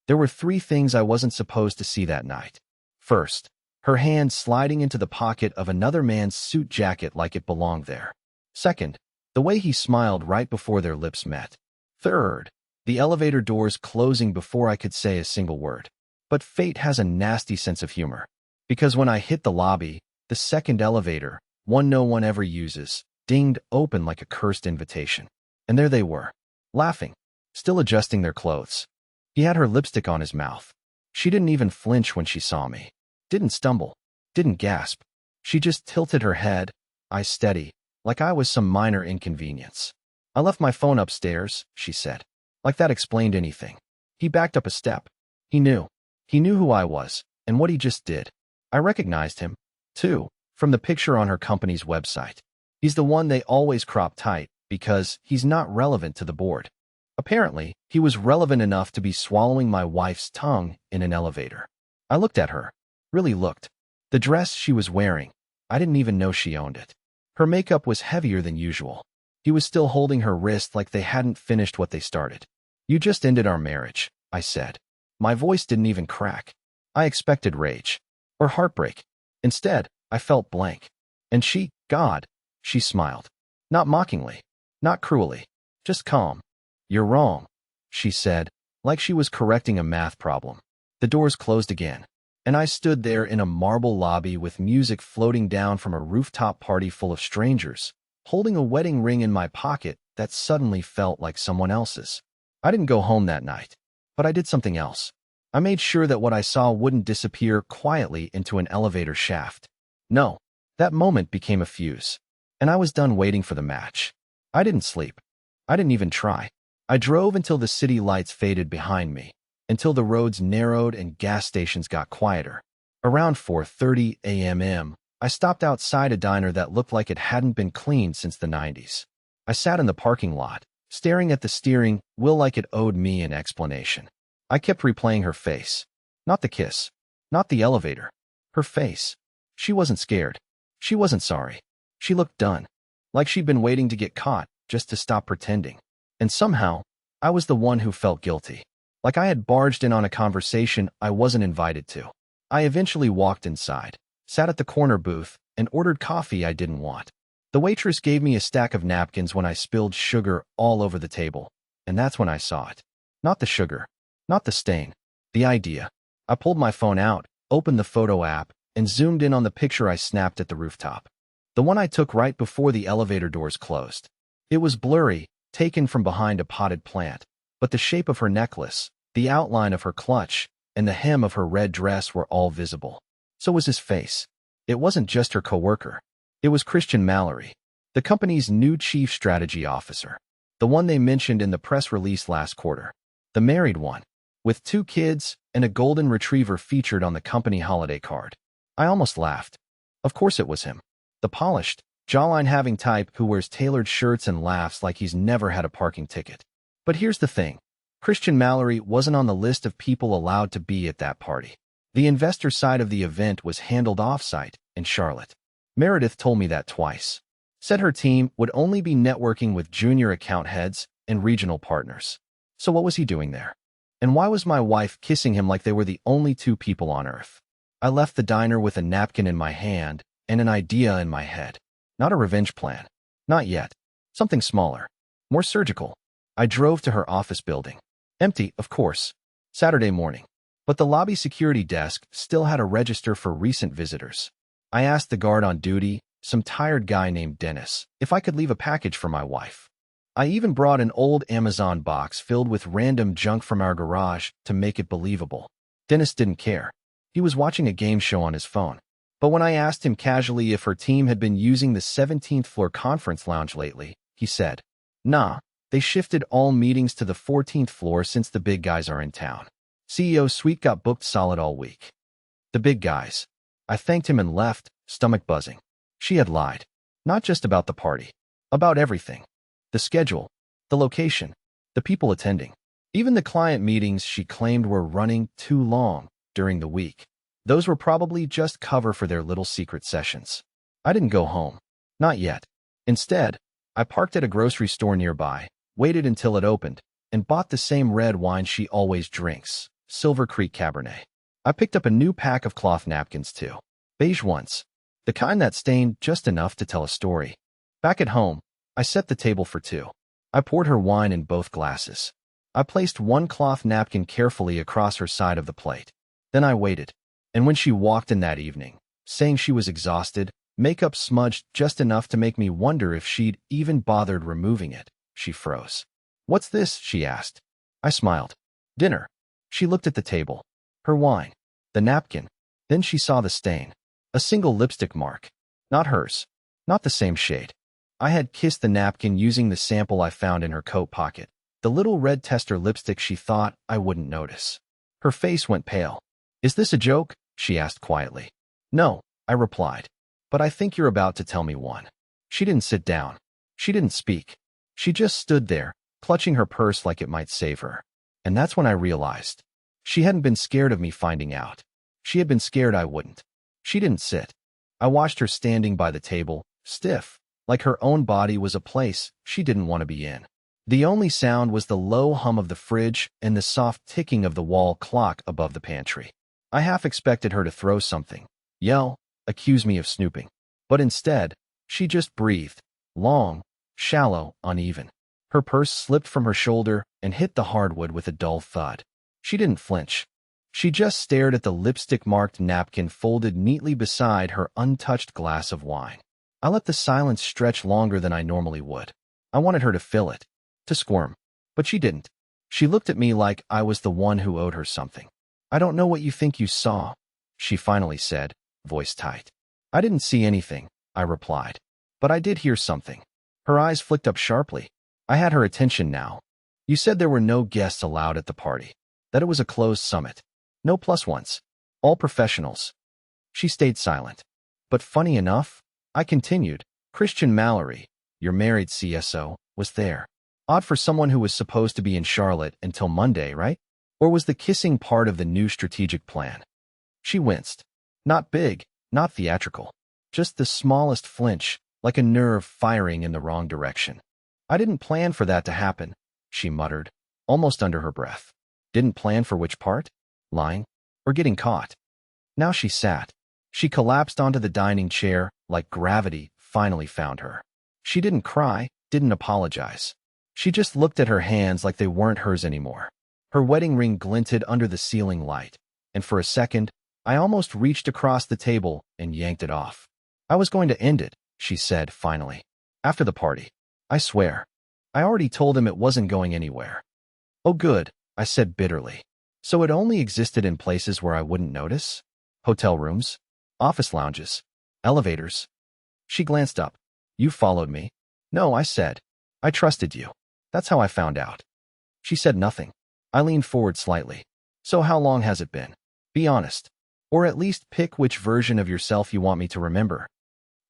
There were three things I wasn't supposed to see that night. First, her hand sliding into the pocket of another man's suit jacket like it belonged there. Second, the way he smiled right before their lips met. Third, the elevator doors closing before I could say a single word. But fate has a nasty sense of humor. Because when I hit the lobby, the second elevator, one no one ever uses, dinged open like a cursed invitation. And there they were, laughing, still adjusting their clothes. He had her lipstick on his mouth. She didn't even flinch when she saw me. Didn't stumble. Didn't gasp. She just tilted her head, eyes steady, like I was some minor inconvenience. "I left my phone upstairs," she said. Like that explained anything. He backed up a step. He knew. He knew who I was, and what he just did. I recognized him, too, from the picture on her company's website. He's the one they always crop tight, because he's not relevant to the board. Apparently, he was relevant enough to be swallowing my wife's tongue in an elevator. I looked at her. Really looked. The dress she was wearing, I didn't even know she owned it. Her makeup was heavier than usual. He was still holding her wrist like they hadn't finished what they started. "You just ended our marriage," I said. My voice didn't even crack. I expected rage. Or heartbreak. Instead, I felt blank. And God, she smiled. Not mockingly. Not cruelly. Just calm. "You're wrong," she said, like she was correcting a math problem. The doors closed again, and I stood there in a marble lobby with music floating down from a rooftop party full of strangers, holding a wedding ring in my pocket that suddenly felt like someone else's. I didn't go home that night, but I did something else. I made sure that what I saw wouldn't disappear quietly into an elevator shaft. No, that moment became a fuse, and I was done waiting for the match. I didn't sleep. I didn't even try. I drove until the city lights faded behind me, until the roads narrowed and gas stations got quieter. Around 4:30 a.m., I stopped outside a diner that looked like it hadn't been cleaned since the 90s. I sat in the parking lot, staring at the steering wheel like it owed me an explanation. I kept replaying her face. Not the kiss. Not the elevator. Her face. She wasn't scared. She wasn't sorry. She looked done. Like she'd been waiting to get caught, just to stop pretending. And somehow, I was the one who felt guilty. Like I had barged in on a conversation I wasn't invited to. I eventually walked inside, sat at the corner booth, and ordered coffee I didn't want. The waitress gave me a stack of napkins when I spilled sugar all over the table, and that's when I saw it. Not the sugar. Not the stain. The idea. I pulled my phone out, opened the photo app, and zoomed in on the picture I snapped at the rooftop. The one I took right before the elevator doors closed. It was blurry, taken from behind a potted plant, but the shape of her necklace, the outline of her clutch, and the hem of her red dress were all visible. So was his face. It wasn't just her coworker. It was Christian Mallory, the company's new chief strategy officer, the one they mentioned in the press release last quarter, the married one, with 2 kids and a golden retriever featured on the company holiday card. I almost laughed. Of course it was him. The polished, jawline-having type who wears tailored shirts and laughs like he's never had a parking ticket. But here's the thing. Christian Mallory wasn't on the list of people allowed to be at that party. The investor side of the event was handled off-site in Charlotte. Meredith told me that twice. Said her team would only be networking with junior account heads and regional partners. So what was he doing there? And why was my wife kissing him like they were the only 2 people on Earth? I left the diner with a napkin in my hand and an idea in my head. Not a revenge plan. Not yet. Something smaller. More surgical. I drove to her office building. Empty, of course. Saturday morning. But the lobby security desk still had a register for recent visitors. I asked the guard on duty, some tired guy named Dennis, if I could leave a package for my wife. I even brought an old Amazon box filled with random junk from our garage to make it believable. Dennis didn't care. He was watching a game show on his phone. But when I asked him casually if her team had been using the 17th floor conference lounge lately, he said, "Nah, they shifted all meetings to the 14th floor since the big guys are in town. CEO suite got booked solid all week." The big guys. I thanked him and left, stomach buzzing. She had lied. Not just about the party. About everything. The schedule. The location. The people attending. Even the client meetings she claimed were running too long during the week. Those were probably just cover for their little secret sessions. I didn't go home. Not yet. Instead, I parked at a grocery store nearby, waited until it opened, and bought the same red wine she always drinks, Silver Creek Cabernet. I picked up a new pack of cloth napkins too. Beige ones. The kind that stained just enough to tell a story. Back at home, I set the table for two. I poured her wine in both glasses. I placed one cloth napkin carefully across her side of the plate. Then I waited. And when she walked in that evening, saying she was exhausted, makeup smudged just enough to make me wonder if she'd even bothered removing it, she froze. "What's this?" she asked. I smiled. "Dinner." She looked at the table. Her wine. The napkin. Then she saw the stain. A single lipstick mark. Not hers. Not the same shade. I had kissed the napkin using the sample I found in her coat pocket. The little red tester lipstick she thought I wouldn't notice. Her face went pale. "Is this a joke?" she asked quietly. "No," I replied. "But I think you're about to tell me one." She didn't sit down. She didn't speak. She just stood there, clutching her purse like it might save her. And that's when I realized. She hadn't been scared of me finding out. She had been scared I wouldn't. She didn't sit. I watched her standing by the table, stiff, like her own body was a place she didn't want to be in. The only sound was the low hum of the fridge and the soft ticking of the wall clock above the pantry. I half expected her to throw something, yell, accuse me of snooping. But instead, she just breathed, long, shallow, uneven. Her purse slipped from her shoulder and hit the hardwood with a dull thud. She didn't flinch. She just stared at the lipstick-marked napkin folded neatly beside her untouched glass of wine. I let the silence stretch longer than I normally would. I wanted her to fill it, to squirm. But she didn't. She looked at me like I was the one who owed her something. "I don't know what you think you saw," she finally said, voice tight. "I didn't see anything," I replied. "But I did hear something." Her eyes flicked up sharply. I had her attention now. "You said there were no guests allowed at the party, that it was a closed summit. No plus ones. All professionals." She stayed silent. "But funny enough," I continued, "Christian Mallory, your married CSO, was there. Odd for someone who was supposed to be in Charlotte until Monday, right? Or was the kissing part of the new strategic plan?" She winced. Not big, not theatrical. Just the smallest flinch, like a nerve firing in the wrong direction. "I didn't plan for that to happen," she muttered, almost under her breath. "Didn't plan for which part? Lying? Or getting caught?" Now she sat. She collapsed onto the dining chair, like gravity finally found her. She didn't cry, didn't apologize. She just looked at her hands like they weren't hers anymore. Her wedding ring glinted under the ceiling light, and for a second, I almost reached across the table and yanked it off. "I was going to end it," she said finally. "After the party. I swear. I already told him it wasn't going anywhere." "Oh good," I said bitterly. "So it only existed in places where I wouldn't notice? Hotel rooms? Office lounges? Elevators?" She glanced up. "You followed me." "No," I said. "I trusted you. That's how I found out." She said nothing. I leaned forward slightly. "So how long has it been? Be honest. Or at least pick which version of yourself you want me to remember."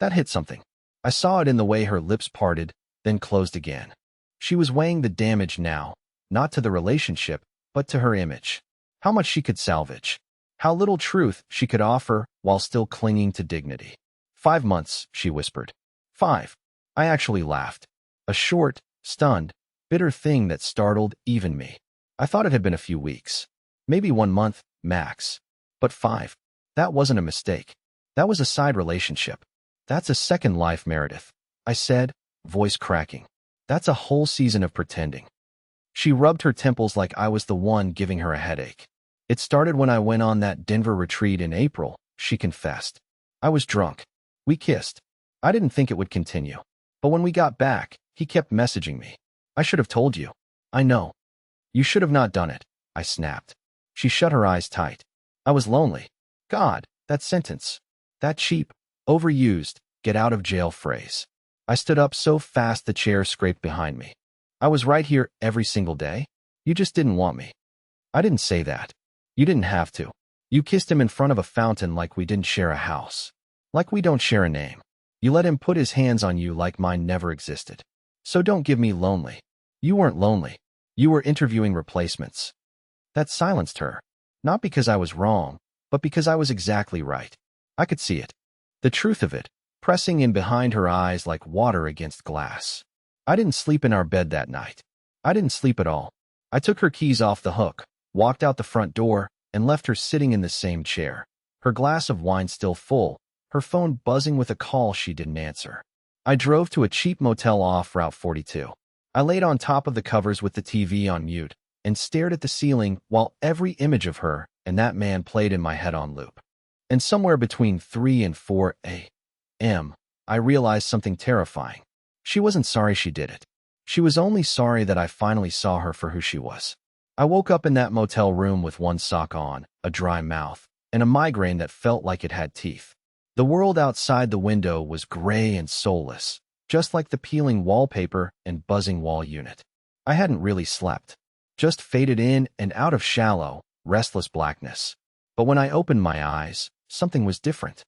That hit something. I saw it in the way her lips parted, then closed again. She was weighing the damage now, not to the relationship, but to her image. How much she could salvage. How little truth she could offer while still clinging to dignity. 5 months, she whispered. 5. I actually laughed. A short, stunned, bitter thing that startled even me. I thought it had been a few weeks. Maybe 1 month, max. But 5. That wasn't a mistake. That was a side relationship. "That's a second life, Meredith," I said, voice cracking. "That's a whole season of pretending." She rubbed her temples like I was the one giving her a headache. "It started when I went on that Denver retreat in April," she confessed. "I was drunk. We kissed. I didn't think it would continue. But when we got back, he kept messaging me. I should have told you." "I know. You should have not done it," I snapped. She shut her eyes tight. "I was lonely." God, that sentence. That cheap, overused, get-out-of-jail phrase. I stood up so fast the chair scraped behind me. "I was right here every single day. You just didn't want me." "I didn't say that. You didn't have to. You kissed him in front of a fountain like we didn't share a house. Like we don't share a name. You let him put his hands on you like mine never existed. So don't give me lonely. You weren't lonely. You were interviewing replacements." That silenced her. Not because I was wrong, but because I was exactly right. I could see it. The truth of it, pressing in behind her eyes like water against glass. I didn't sleep in our bed that night. I didn't sleep at all. I took her keys off the hook, walked out the front door, and left her sitting in the same chair, her glass of wine still full, her phone buzzing with a call she didn't answer. I drove to a cheap motel off Route 42. I laid on top of the covers with the TV on mute and stared at the ceiling while every image of her and that man played in my head on loop. And somewhere between 3 and 4 a.m., I realized something terrifying. She wasn't sorry she did it. She was only sorry that I finally saw her for who she was. I woke up in that motel room with one sock on, a dry mouth, and a migraine that felt like it had teeth. The world outside the window was gray and soulless, just like the peeling wallpaper and buzzing wall unit. I hadn't really slept, just faded in and out of shallow, restless blackness. But when I opened my eyes, something was different.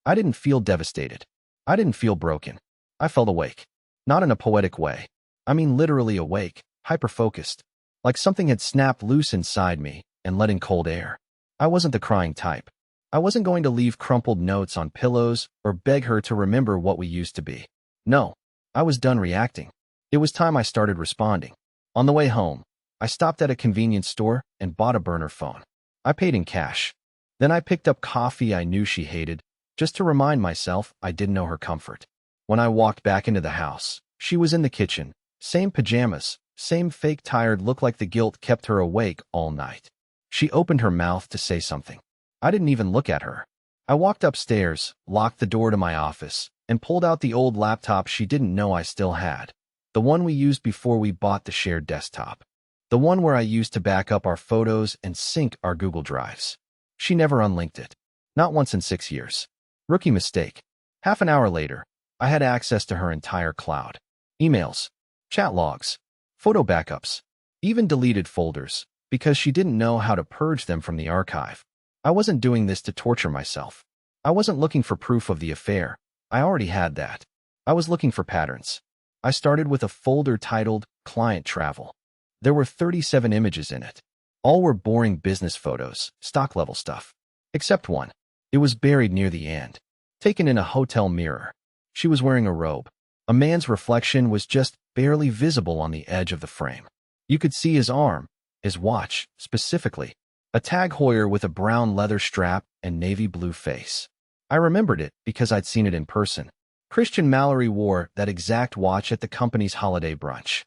I didn't feel devastated. I didn't feel broken. I felt awake. Not in a poetic way. I mean literally awake, hyper-focused, like something had snapped loose inside me and let in cold air. I wasn't the crying type. I wasn't going to leave crumpled notes on pillows or beg her to remember what we used to be. No, I was done reacting. It was time I started responding. On the way home, I stopped at a convenience store and bought a burner phone. I paid in cash. Then I picked up coffee I knew she hated, just to remind myself I didn't know her comfort. When I walked back into the house, she was in the kitchen, same pajamas, same fake tired look like the guilt kept her awake all night. She opened her mouth to say something. I didn't even look at her. I walked upstairs, locked the door to my office, and pulled out the old laptop she didn't know I still had. The one we used before we bought the shared desktop. The one where I used to back up our photos and sync our Google Drives. She never unlinked it. Not once in 6 years. Rookie mistake. Half an hour later, I had access to her entire cloud. Emails, chat logs, photo backups, even deleted folders, because she didn't know how to purge them from the archive. I wasn't doing this to torture myself. I wasn't looking for proof of the affair. I already had that. I was looking for patterns. I started with a folder titled Client Travel. There were 37 images in it. All were boring business photos, stock-level stuff. Except one. It was buried near the end. Taken in a hotel mirror. She was wearing a robe. A man's reflection was just barely visible on the edge of the frame. You could see his arm, his watch, specifically. A Tag Heuer with a brown leather strap and navy blue face. I remembered it because I'd seen it in person. Christian Mallory wore that exact watch at the company's holiday brunch.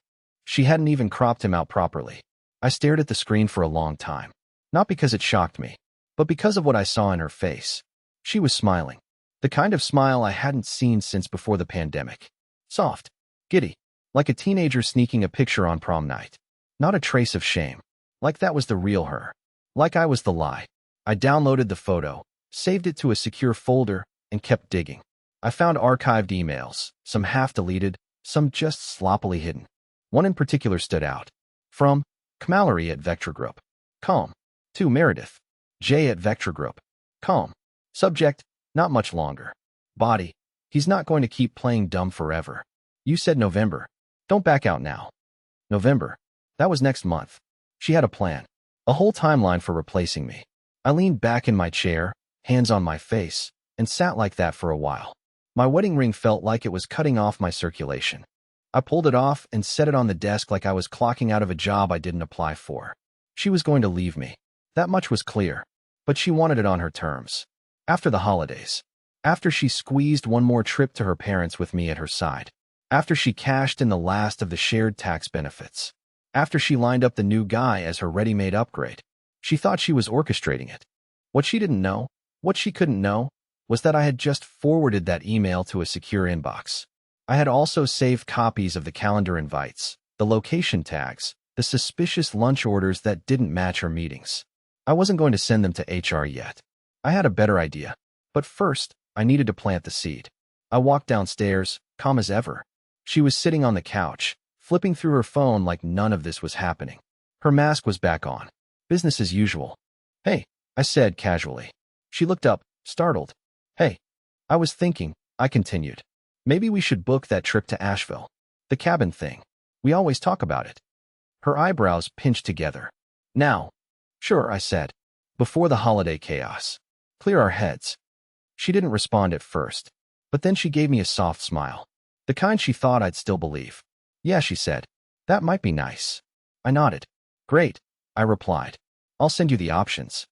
She hadn't even cropped him out properly. I stared at the screen for a long time. Not because it shocked me, but because of what I saw in her face. She was smiling. The kind of smile I hadn't seen since before the pandemic. Soft, giddy, like a teenager sneaking a picture on prom night. Not a trace of shame. Like that was the real her. Like I was the lie. I downloaded the photo, saved it to a secure folder, and kept digging. I found archived emails, some half-deleted, some just sloppily hidden. One in particular stood out. From Mallory at Vector Group. Com. To Meredith. J at Vector Group. Com. Subject, not much longer. Body, he's not going to keep playing dumb forever. You said November. Don't back out now. November. That was next month. She had a plan. A whole timeline for replacing me. I leaned back in my chair, hands on my face, and sat like that for a while. My wedding ring felt like it was cutting off my circulation. I pulled it off and set it on the desk like I was clocking out of a job I didn't apply for. She was going to leave me. That much was clear. But she wanted it on her terms. After the holidays. After she squeezed one more trip to her parents with me at her side. After she cashed in the last of the shared tax benefits. After she lined up the new guy as her ready-made upgrade. She thought she was orchestrating it. What she didn't know, what she couldn't know, was that I had just forwarded that email to a secure inbox. I had also saved copies of the calendar invites, the location tags, the suspicious lunch orders that didn't match her meetings. I wasn't going to send them to HR yet. I had a better idea. But first, I needed to plant the seed. I walked downstairs, calm as ever. She was sitting on the couch, flipping through her phone like none of this was happening. Her mask was back on. Business as usual. Hey, I said casually. She looked up, startled. Hey. I was thinking, I continued. Maybe we should book that trip to Asheville. The cabin thing. We always talk about it. Her eyebrows pinched together. Now. Sure, I said. Before the holiday chaos. Clear our heads. She didn't respond at first, but then she gave me a soft smile. The kind she thought I'd still believe. Yeah, she said. That might be nice. I nodded. Great, I replied. I'll send you the options.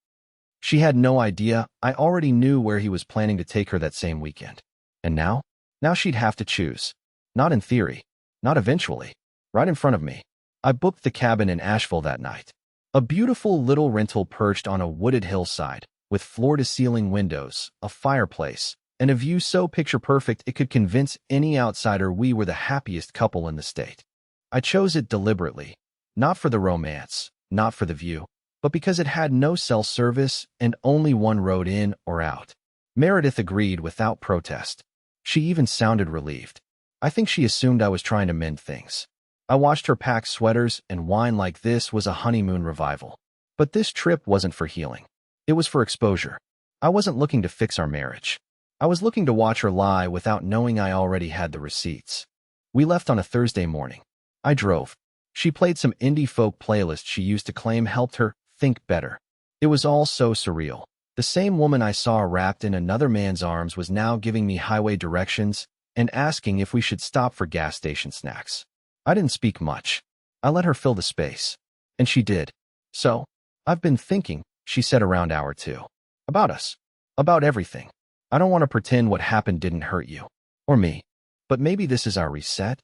She had no idea I already knew where he was planning to take her that same weekend. And now? Now she'd have to choose. Not in theory. Not eventually. Right in front of me. I booked the cabin in Asheville that night. A beautiful little rental perched on a wooded hillside, with floor-to-ceiling windows, a fireplace, and a view so picture-perfect it could convince any outsider we were the happiest couple in the state. I chose it deliberately, not for the romance, not for the view, but because it had no cell service and only one road in or out. Meredith agreed without protest. She even sounded relieved. I think she assumed I was trying to mend things. I watched her pack sweaters, and wine like this was a honeymoon revival. But this trip wasn't for healing. It was for exposure. I wasn't looking to fix our marriage. I was looking to watch her lie without knowing I already had the receipts. We left on a Thursday morning. I drove. She played some indie folk playlist she used to claim helped her think better. It was all so surreal. The same woman I saw wrapped in another man's arms was now giving me highway directions and asking if we should stop for gas station snacks. I didn't speak much. I let her fill the space. And she did. So, I've been thinking, she said around hour 2. About us. About everything. I don't want to pretend what happened didn't hurt you. Or me. But maybe this is our reset?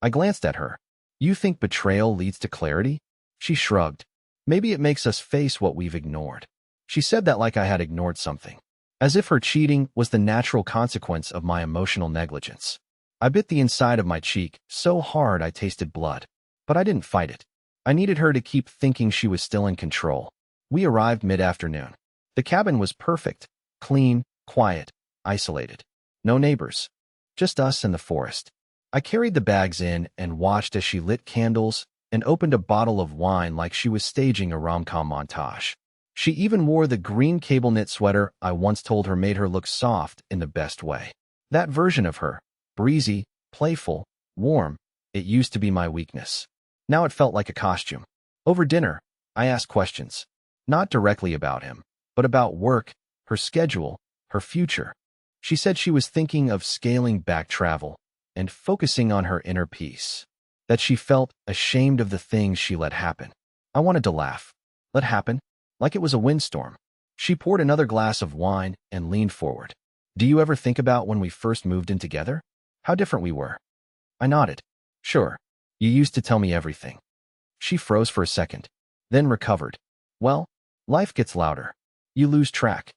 I glanced at her. You think betrayal leads to clarity? She shrugged. Maybe it makes us face what we've ignored. She said that like I had ignored something. As if her cheating was the natural consequence of my emotional negligence. I bit the inside of my cheek so hard I tasted blood. But I didn't fight it. I needed her to keep thinking she was still in control. We arrived mid-afternoon. The cabin was perfect. Clean, quiet, isolated. No neighbors. Just us and the forest. I carried the bags in and watched as she lit candles and opened a bottle of wine like she was staging a rom-com montage. She even wore the green cable knit sweater I once told her made her look soft in the best way. That version of her, breezy, playful, warm, it used to be my weakness. Now it felt like a costume. Over dinner, I asked questions. Not directly about him, but about work, her schedule, her future. She said she was thinking of scaling back travel and focusing on her inner peace. That she felt ashamed of the things she let happen. I wanted to laugh. Let happen? Like it was a windstorm. She poured another glass of wine and leaned forward. Do you ever think about when we first moved in together? How different we were. I nodded. Sure. You used to tell me everything. She froze for a second, then recovered. Well, life gets louder. You lose track.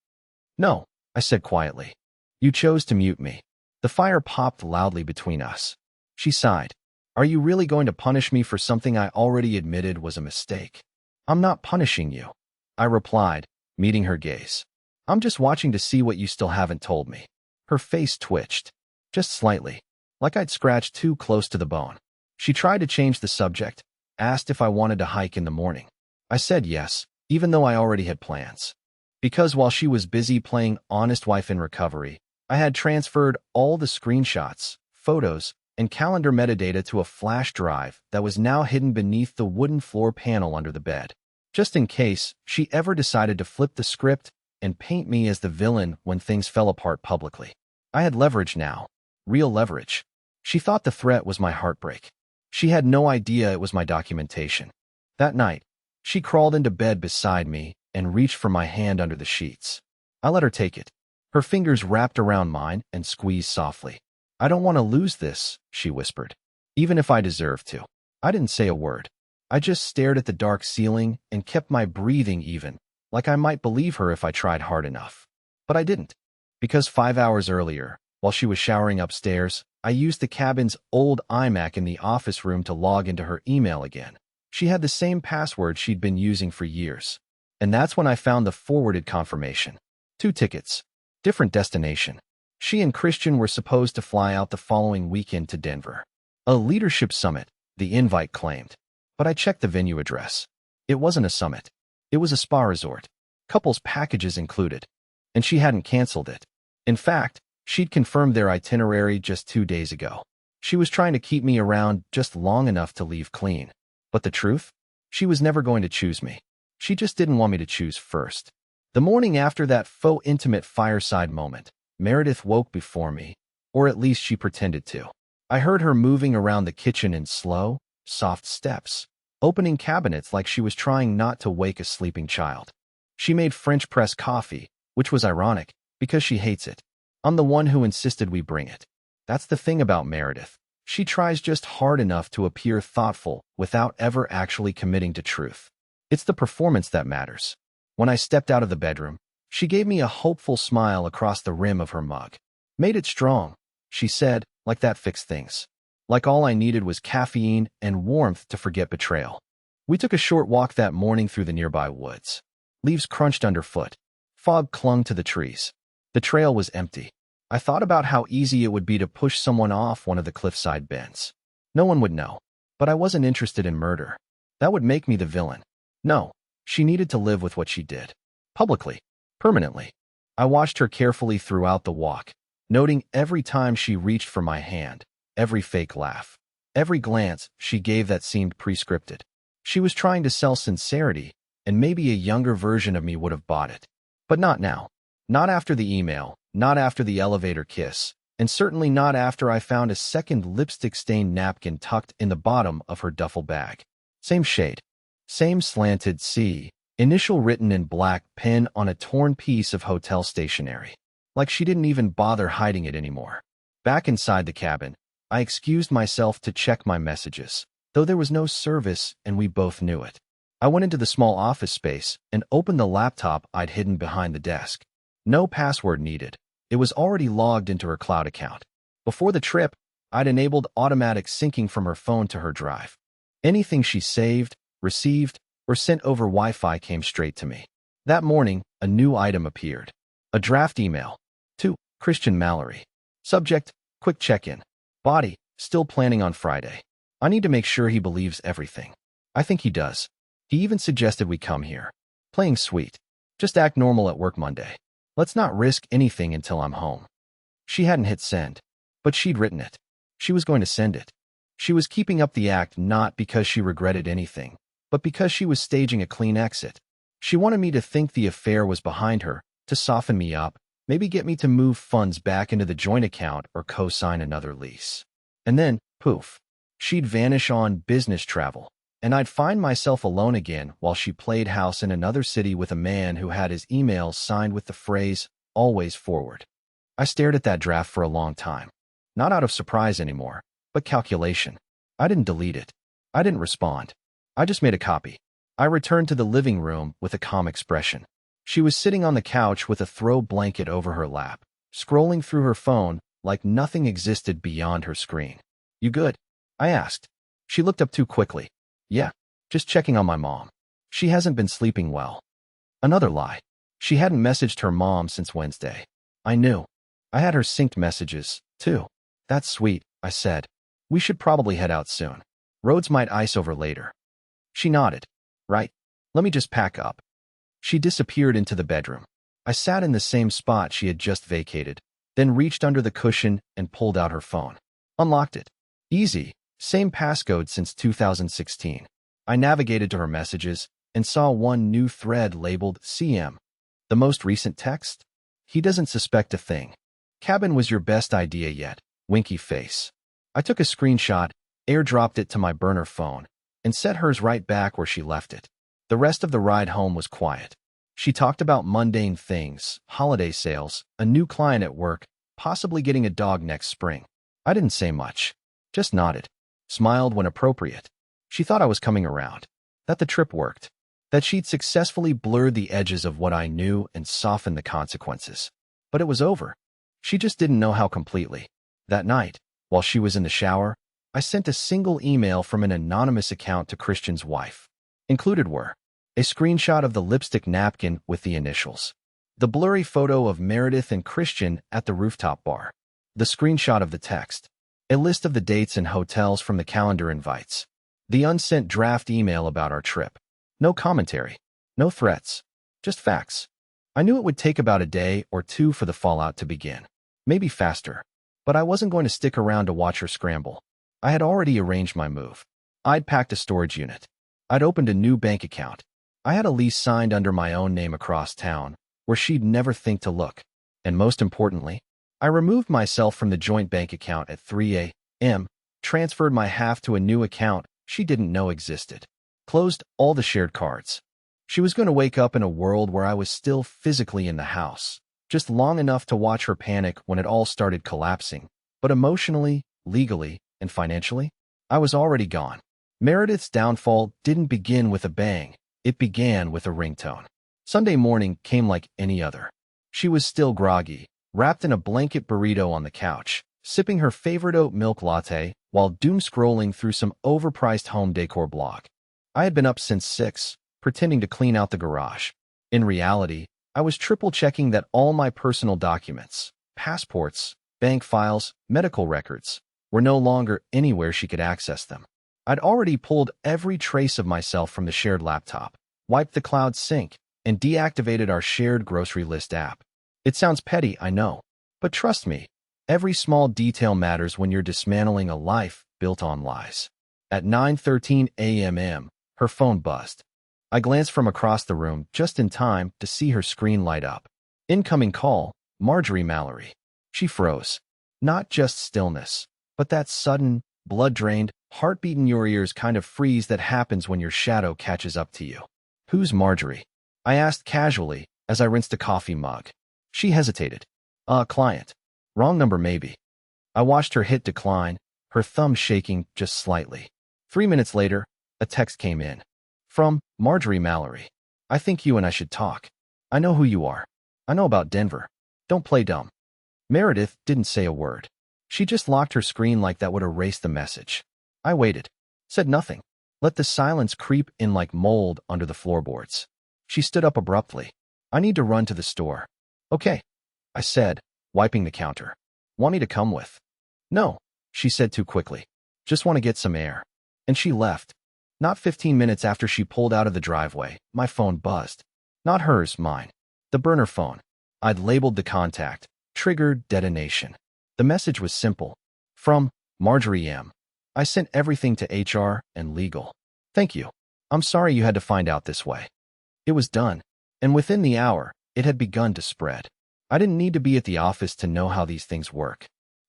No, I said quietly. You chose to mute me. The fire popped loudly between us. She sighed. Are you really going to punish me for something I already admitted was a mistake? I'm not punishing you, I replied, meeting her gaze. I'm just watching to see what you still haven't told me. Her face twitched. Just slightly, like I'd scratched too close to the bone. She tried to change the subject, asked if I wanted to hike in the morning. I said yes, even though I already had plans. Because while she was busy playing Honest Wife in Recovery, I had transferred all the screenshots, photos, and calendar metadata to a flash drive that was now hidden beneath the wooden floor panel under the bed. Just in case she ever decided to flip the script and paint me as the villain when things fell apart publicly. I had leverage now. Real leverage. She thought the threat was my heartbreak. She had no idea it was my documentation. That night, she crawled into bed beside me and reached for my hand under the sheets. I let her take it. Her fingers wrapped around mine and squeezed softly. I don't want to lose this, she whispered. Even if I deserve to. I didn't say a word. I just stared at the dark ceiling and kept my breathing even, like I might believe her if I tried hard enough. But I didn't. Because 5 hours earlier, while she was showering upstairs, I used the cabin's old iMac in the office room to log into her email again. She had the same password she'd been using for years. And that's when I found the forwarded confirmation. 2 tickets. Different destination. She and Christian were supposed to fly out the following weekend to Denver. A leadership summit, the invite claimed. But I checked the venue address. It wasn't a summit. It was a spa resort. Couples packages included. And she hadn't canceled it. In fact, she'd confirmed their itinerary just 2 days ago. She was trying to keep me around just long enough to leave clean. But the truth? She was never going to choose me. She just didn't want me to choose first. The morning after that faux intimate fireside moment, Meredith woke before me, or at least she pretended to. I heard her moving around the kitchen in slow, soft steps. opening cabinets like she was trying not to wake a sleeping child. She made French press coffee, which was ironic, because she hates it. I'm the one who insisted we bring it. That's the thing about Meredith. She tries just hard enough to appear thoughtful without ever actually committing to truth. It's the performance that matters. When I stepped out of the bedroom, she gave me a hopeful smile across the rim of her mug. Made it strong, she said, like that fixed things. Like all I needed was caffeine and warmth to forget betrayal. We took a short walk that morning through the nearby woods. Leaves crunched underfoot. Fog clung to the trees. The trail was empty. I thought about how easy it would be to push someone off one of the cliffside bends. No one would know, but I wasn't interested in murder. That would make me the villain. No, she needed to live with what she did. Publicly. Permanently. I watched her carefully throughout the walk, noting every time she reached for my hand, every fake laugh, every glance she gave that seemed pre-scripted. She was trying to sell sincerity, and maybe a younger version of me would have bought it. But not now. Not after the email, not after the elevator kiss, and certainly not after I found a second lipstick-stained napkin tucked in the bottom of her duffel bag. Same shade. Same slanted C, initial written in black pen on a torn piece of hotel stationery. Like she didn't even bother hiding it anymore. Back inside the cabin, I excused myself to check my messages, though there was no service and we both knew it. I went into the small office space and opened the laptop I'd hidden behind the desk. No password needed. It was already logged into her cloud account. Before the trip, I'd enabled automatic syncing from her phone to her drive. Anything she saved, received, or sent over Wi-Fi came straight to me. That morning, a new item appeared. A draft email. To Christian Mallory. Subject, quick check-in. Body, still planning on Friday. I need to make sure he believes everything. I think he does. He even suggested we come here. Playing sweet. Just act normal at work Monday. Let's not risk anything until I'm home. She hadn't hit send, but she'd written it. She was going to send it. She was keeping up the act not because she regretted anything, but because she was staging a clean exit. She wanted me to think the affair was behind her, to soften me up, maybe get me to move funds back into the joint account or co-sign another lease. And then, poof, she'd vanish on business travel, and I'd find myself alone again while she played house in another city with a man who had his emails signed with the phrase, always forward. I stared at that draft for a long time. Not out of surprise anymore, but calculation. I didn't delete it. I didn't respond. I just made a copy. I returned to the living room with a calm expression. She was sitting on the couch with a throw blanket over her lap, scrolling through her phone like nothing existed beyond her screen. You good? I asked. She looked up too quickly. Yeah, just checking on my mom. She hasn't been sleeping well. Another lie. She hadn't messaged her mom since Wednesday. I knew. I had her synced messages, too. That's sweet, I said. We should probably head out soon. Roads might ice over later. She nodded. Right. Let me just pack up. She disappeared into the bedroom. I sat in the same spot she had just vacated, then reached under the cushion and pulled out her phone. Unlocked it. Easy. Same passcode since 2016. I navigated to her messages and saw one new thread labeled CM. The most recent text? He doesn't suspect a thing. Cabin was your best idea yet. Winky face. I took a screenshot, airdropped it to my burner phone, and set hers right back where she left it. The rest of the ride home was quiet. She talked about mundane things, holiday sales, a new client at work, possibly getting a dog next spring. I didn't say much. Just nodded. Smiled when appropriate. She thought I was coming around. That the trip worked. That she'd successfully blurred the edges of what I knew and softened the consequences. But it was over. She just didn't know how completely. That night, while she was in the shower, I sent a single email from an anonymous account to Christian's wife. Included were a screenshot of the lipstick napkin with the initials, the blurry photo of Meredith and Christian at the rooftop bar, the screenshot of the text, a list of the dates and hotels from the calendar invites, the unsent draft email about our trip. No commentary, no threats, just facts. I knew it would take about a day or two for the fallout to begin, maybe faster, but I wasn't going to stick around to watch her scramble. I had already arranged my move. I'd packed a storage unit. I'd opened a new bank account. I had a lease signed under my own name across town, where she'd never think to look. And most importantly, I removed myself from the joint bank account at 3 a.m., transferred my half to a new account she didn't know existed. closed all the shared cards. She was going to wake up in a world where I was still physically in the house, just long enough to watch her panic when it all started collapsing. But emotionally, legally, and financially, I was already gone. Meredith's downfall didn't begin with a bang. It began with a ringtone. Sunday morning came like any other. She was still groggy, wrapped in a blanket burrito on the couch, sipping her favorite oat milk latte while doom-scrolling through some overpriced home decor blog. I had been up since 6, pretending to clean out the garage. In reality, I was triple-checking that all my personal documents, passports, bank files, medical records, were no longer anywhere she could access them. I'd already pulled every trace of myself from the shared laptop, wiped the cloud sync, and deactivated our shared grocery list app. It sounds petty, I know, but trust me, every small detail matters when you're dismantling a life built on lies. At 9:13 a.m., her phone buzzed. I glanced from across the room just in time to see her screen light up. Incoming call, Marjorie Mallory. She froze. Not just stillness, but that sudden, blood-drained, heartbeat in your ears kind of freeze that happens when your shadow catches up to you. Who's Marjorie? I asked casually as I rinsed a coffee mug. She hesitated. Client. Wrong number maybe. I watched her hit decline, her thumb shaking just slightly. 3 minutes later, a text came in. From Marjorie Mallory. I think you and I should talk. I know who you are. I know about Denver. Don't play dumb. Meredith didn't say a word. She just locked her screen like that would erase the message. I waited. Said nothing. Let the silence creep in like mold under the floorboards. She stood up abruptly. I need to run to the store. Okay, I said, wiping the counter. Want me to come with? No, she said too quickly. Just want to get some air. And she left. Not 15 minutes after she pulled out of the driveway, my phone buzzed. Not hers, mine. The burner phone. I'd labeled the contact. Triggered detonation. The message was simple. From Marjorie M. I sent everything to HR and legal. Thank you. I'm sorry you had to find out this way. It was done. And within the hour, it had begun to spread. I didn't need to be at the office to know how these things work.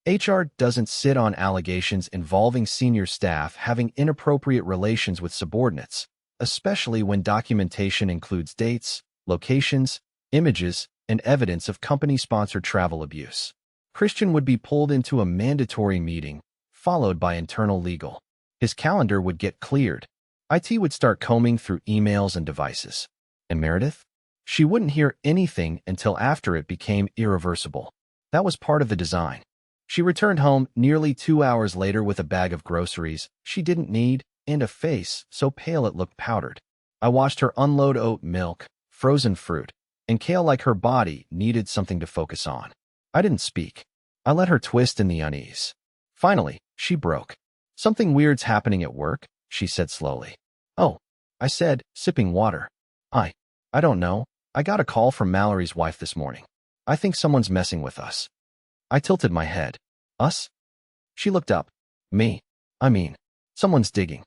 HR doesn't sit on allegations involving senior staff having inappropriate relations with subordinates, especially when documentation includes dates, locations, images, and evidence of company-sponsored travel abuse. Christian would be pulled into a mandatory meeting, followed by internal legal. His calendar would get cleared. IT would start combing through emails and devices. And Meredith? She wouldn't hear anything until after it became irreversible. That was part of the design. She returned home nearly 2 hours later with a bag of groceries she didn't need and a face so pale it looked powdered. I watched her unload oat milk, frozen fruit, and kale like her body needed something to focus on. I didn't speak. I let her twist in the unease. Finally, she broke. Something weird's happening at work, she said slowly. Oh, I said, sipping water. I don't know. I got a call from Mallory's wife this morning. I think someone's messing with us. I tilted my head. Us? She looked up. Me. I mean, someone's digging.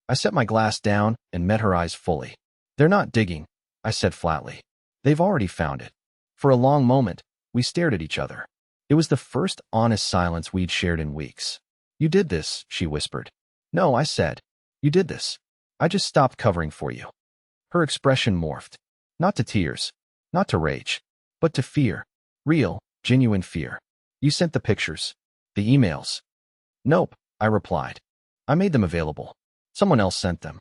I set my glass down and met her eyes fully. They're not digging, I said flatly. They've already found it. For a long moment, we stared at each other. It was the first honest silence we'd shared in weeks. You did this, she whispered. No, I said. You did this. I just stopped covering for you. Her expression morphed. Not to tears, not to rage, but to fear. Real, genuine fear. You sent the pictures, the emails. Nope, I replied. I made them available. Someone else sent them.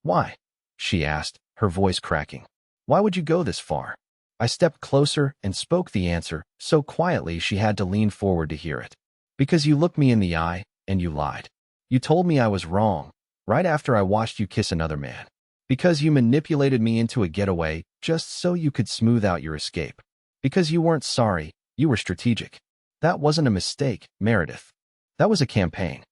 Why? She asked, her voice cracking. Why would you go this far? I stepped closer and spoke the answer so quietly she had to lean forward to hear it. Because you looked me in the eye and you lied. You told me I was wrong, right after I watched you kiss another man. Because you manipulated me into a getaway just so you could smooth out your escape. Because you weren't sorry, you were strategic. That wasn't a mistake, Meredith. That was a campaign.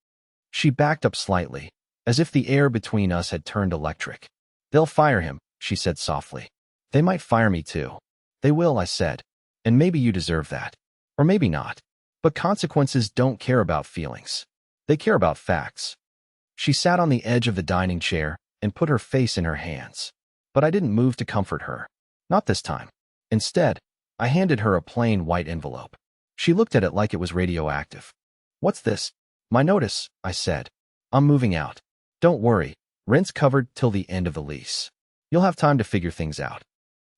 She backed up slightly, as if the air between us had turned electric. They'll fire him, she said softly. They might fire me too. They will, I said. And maybe you deserve that. Or maybe not. But consequences don't care about feelings. They care about facts. She sat on the edge of the dining chair and put her face in her hands. But I didn't move to comfort her. Not this time. Instead, I handed her a plain white envelope. She looked at it like it was radioactive. What's this? My notice, I said. I'm moving out. Don't worry, Rent's covered till the end of the lease. You'll have time to figure things out.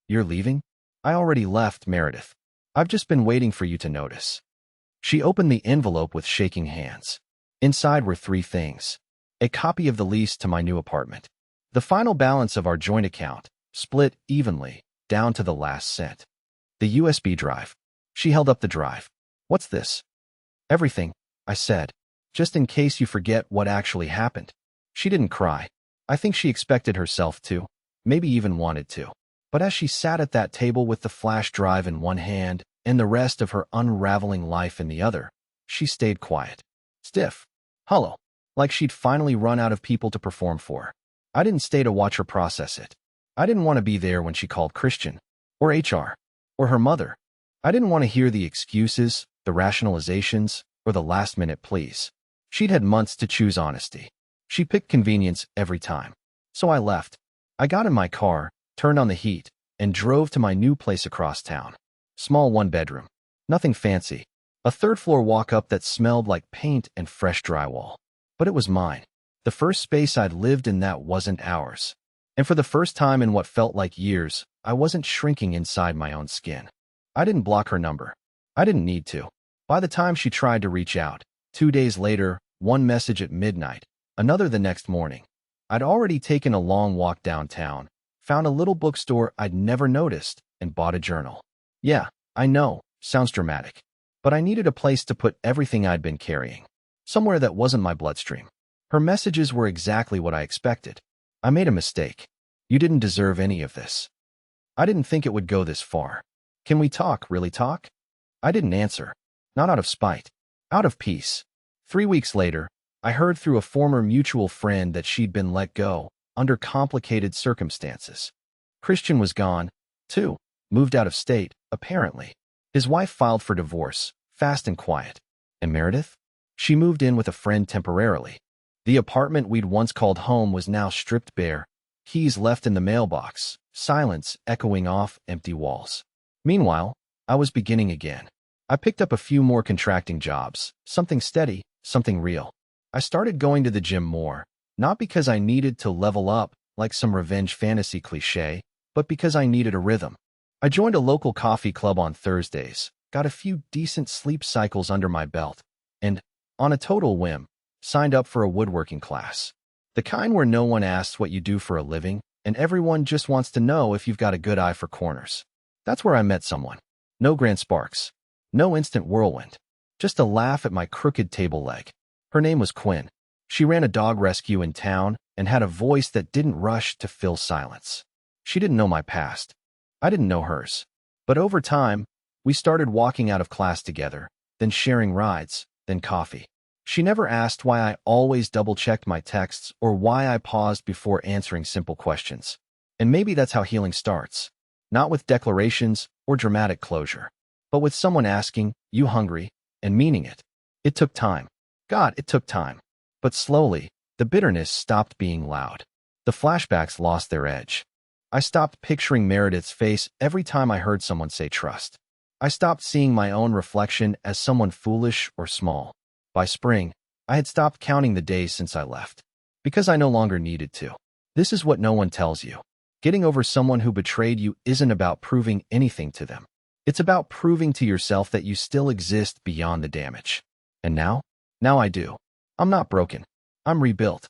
You're leaving? I already left, Meredith. I've just been waiting for you to notice. She opened the envelope with shaking hands. Inside were 3 things. A copy of the lease to my new apartment. The final balance of our joint account, split evenly, down to the last cent. The USB drive. She held up the drive. What's this? Everything, I said. Just in case you forget what actually happened. She didn't cry. I think she expected herself to, maybe even wanted to. But as she sat at that table with the flash drive in one hand and the rest of her unraveling life in the other, she stayed quiet. Stiff. Hollow. Like she'd finally run out of people to perform for. I didn't stay to watch her process it. I didn't want to be there when she called Christian, or HR, or her mother. I didn't want to hear the excuses, the rationalizations, or the last-minute pleas. She'd had months to choose honesty. She picked convenience every time. So I left. I got in my car, turned on the heat, and drove to my new place across town. Small 1-bedroom. Nothing fancy. A 3rd-floor walk-up that smelled like paint and fresh drywall. But it was mine. The first space I'd lived in that wasn't ours. And for the first time in what felt like years, I wasn't shrinking inside my own skin. I didn't block her number. I didn't need to. By the time she tried to reach out, 2 days later, one message at midnight, another the next morning. I'd already taken a long walk downtown, found a little bookstore I'd never noticed, and bought a journal. Yeah, I know, sounds dramatic. But I needed a place to put everything I'd been carrying. Somewhere that wasn't my bloodstream. Her messages were exactly what I expected. I made a mistake. You didn't deserve any of this. I didn't think it would go this far. Can we talk, really talk? I didn't answer. Not out of spite. Out of peace. 3 weeks later, I heard through a former mutual friend that she'd been let go, under complicated circumstances. Christian was gone, too. Moved out of state, apparently. His wife filed for divorce, fast and quiet. And Meredith? She moved in with a friend temporarily. The apartment we'd once called home was now stripped bare, keys left in the mailbox, silence echoing off empty walls. Meanwhile, I was beginning again. I picked up a few more contracting jobs, something steady, something real. I started going to the gym more, not because I needed to level up like some revenge fantasy cliche, but because I needed a rhythm. I joined a local coffee club on Thursdays, got a few decent sleep cycles under my belt, and, on a total whim, signed up for a woodworking class. The kind where no one asks what you do for a living, and everyone just wants to know if you've got a good eye for corners. That's where I met someone. No grand sparks. No instant whirlwind. Just a laugh at my crooked table leg. Her name was Quinn. She ran a dog rescue in town and had a voice that didn't rush to fill silence. She didn't know my past. I didn't know hers. But over time, we started walking out of class together, then sharing rides, then coffee. She never asked why I always double-checked my texts or why I paused before answering simple questions. And maybe that's how healing starts. Not with declarations or dramatic closure, but with someone asking, "You hungry?" and meaning it. It took time. God, it took time. But slowly, the bitterness stopped being loud. The flashbacks lost their edge. I stopped picturing Meredith's face every time I heard someone say trust. I stopped seeing my own reflection as someone foolish or small. By spring, I had stopped counting the days since I left. Because I no longer needed to. This is what no one tells you. Getting over someone who betrayed you isn't about proving anything to them. It's about proving to yourself that you still exist beyond the damage. And now? Now I do. I'm not broken. I'm rebuilt.